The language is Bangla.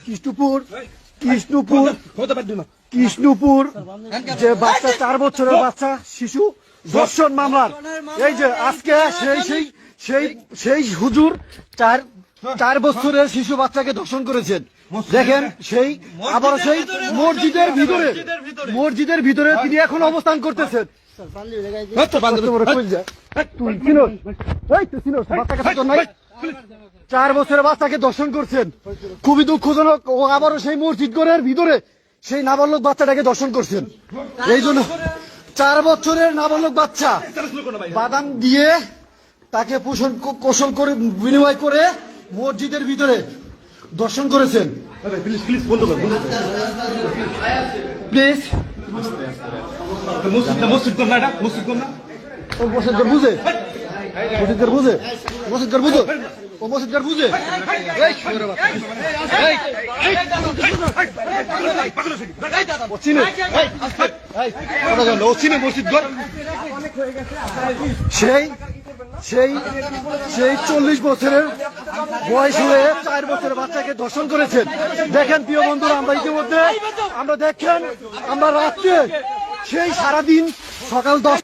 কৃষ্ণপুর যে বাচ্চা 4 বছরের বাচ্চা শিশু ধর্ষণ মামলার এই যে আজকে সেই হুজুর 4 বছরের শিশু বাচ্চাকে ধর্ষণ করেছেন। দেখেন সেই আবার সেই মসজিদের ভিতরে তিনি এখন অবস্থান করতেছেন। তুই চিনোস বাচ্চাকে ধর্ষণ নাই, 4 বছরের বাচ্চাকে ধর্ষণ করছেন, খুবই দুঃখজনক। ও আবারও সেই মসজিদ ঘরের ভিতরে সেই নাবালক বাচ্চাটাকে ধর্ষণ করছেন। এই জন্য 4 বছরের নাবালক বাচ্চা বাদাম দিয়ে তাকে কৌশল করে বিনিময় করে মসজিদের ভিতরে দর্শন করেছেন। প্লিজ বুঝে সেই 40 বছরের বয়স হয়ে 4 বছরের বাচ্চাকে ধর্ষণ করেছেন। দেখেন প্রিয় বন্ধুরা, আমরা ইতিমধ্যে আমরা রাত্রে সেই সারাদিন সকাল 10